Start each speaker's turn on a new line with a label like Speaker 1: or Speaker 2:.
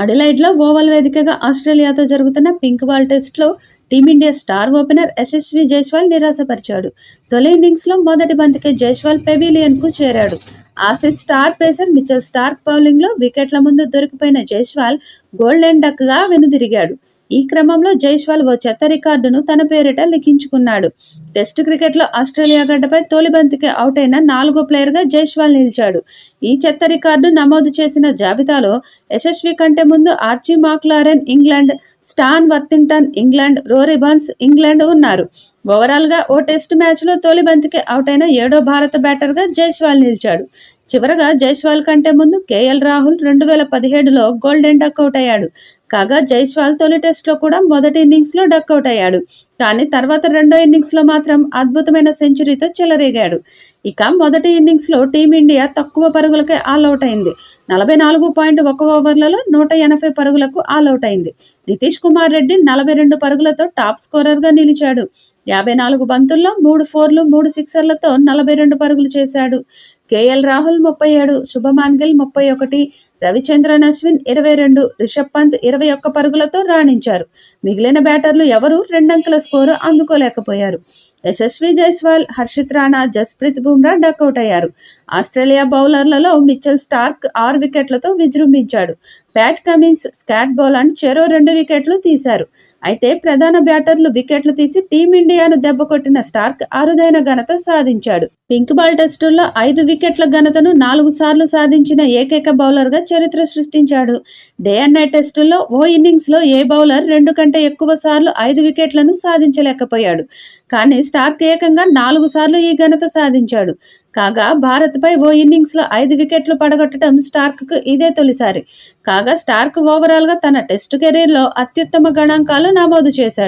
Speaker 1: అడిలైడ్లో oval వేదికగా ఆస్ట్రేలియాతో జరుగుతున్న పింక్ బాల్ టెస్ట్లో team india star opener Yashasvi Jaiswal నిరాశపరిచాడు. తొలి ఇన్నింగ్స్లో మొదటి బంతికే జైస్వాల్ పెవిలియన్కు చేరాడు. Aussies star pacer Mitchell Starc బౌలింగ్లో వికెట్ల ముందు దొరికిపోయిన జైస్వాల్ గోల్డెన్ డక్గా వెనుదిరిగాడు. ఈ క్రమంలో జైస్వాల్ ఓ చెత్త రికార్డును తన పేరిట లిఖించుకున్నాడు. టెస్టు క్రికెట్లో ఆస్ట్రేలియా గడ్డపై తొలి బంతికి అవుట్ అయిన 4వ ప్లేయర్గా జైస్వాల్ నిలిచాడు. ఈ చెత్త రికార్డు నమోదు చేసిన జాబితాలో యశస్వి కంటే ముందు Archie MacLaren England, Stan Worthington England, Rory Burns England ఉన్నారు. ఓవరాల్గా ఓ టెస్టు మ్యాచ్లో తొలి బంతికి అవుట్ అయిన 7వ భారత బ్యాటర్గా జైస్వాల్ నిలిచాడు. చివరగా జైస్వాల్ కంటే ముందు కేఎల్ రాహుల్ 2017లో గోల్డెన్ డక్అవుట్ అయ్యాడు. కాగా జైస్వాల్ తొలి టెస్టులో కూడా మొదటి ఇన్నింగ్స్లో డక్అవుట్ అయ్యాడు. కానీ తర్వాత రెండో ఇన్నింగ్స్లో మాత్రం అద్భుతమైన సెంచరీతో చెలరేగాడు. ఇక మొదటి ఇన్నింగ్స్లో టీమిండియా తక్కువ పరుగులకే ఆల్అవుట్ అయింది. 44.1 ఓవర్లలో 180 పరుగులకు ఆల్అవుట్ అయింది. నితీష్ కుమార్ రెడ్డి 42 పరుగులతో టాప్ స్కోరర్గా నిలిచాడు. 54 బంతుల్లో 3 ఫోర్లు 3 సిక్సర్లతో 42 పరుగులు చేశాడు. కేఎల్ రాహుల్ 37, శుభమాన్ గిల్ 31, రవిచంద్రన్ అశ్విన్ 22, రిషబ్ పంత్ 21 పరుగులతో రాణించారు. మిగిలిన బ్యాటర్లు ఎవరూ రెండంకెల స్కోరు అందుకోలేకపోయారు. యశస్వి జైస్వాల్, హర్షిత్ రాణా, జస్ప్రీత్ బుమ్రా డక్అవుట్ అయ్యారు. ఆస్ట్రేలియా బౌలర్లలో మిచెల్ స్టార్క్ 6 వికెట్లతో విజృంభించాడు. ప్యాట్ కమిన్స్, స్కాట్ బోలాండ్ చెరో 2 వికెట్లు తీశారు. అయితే ప్రధాన బ్యాటర్లు వికెట్లు తీసి టీమిండియాను దెబ్బకొట్టిన స్టార్క్ అరుదైన ఘనత సాధించాడు. పింక్ బాల్ టెస్టుల్లో 5 వికెట్ల ఘనతను 4 సార్లు సాధించిన ఏకైక బౌలర్గా చరిత్ర సృష్టించాడు. డే అండ్ నైట్ టెస్టుల్లో ఓ ఇన్నింగ్స్లో ఏ బౌలర్ 2 కంటే ఎక్కువ సార్లు 5 వికెట్లను సాధించలేకపోయాడు. కానీ స్టార్క్ ఏకంగా 4 సార్లు ఈ ఘనత సాధించాడు. కాగా భారత్పై ఓ ఇన్నింగ్స్లో 5 వికెట్లు పడగొట్టడం స్టార్క్కు ఇదే తొలిసారి. కాగా స్టార్క్ ఓవరాల్గా తన టెస్టు కెరీర్లో అత్యుత్తమ గణాంకాలు నమోదు చేశాడు.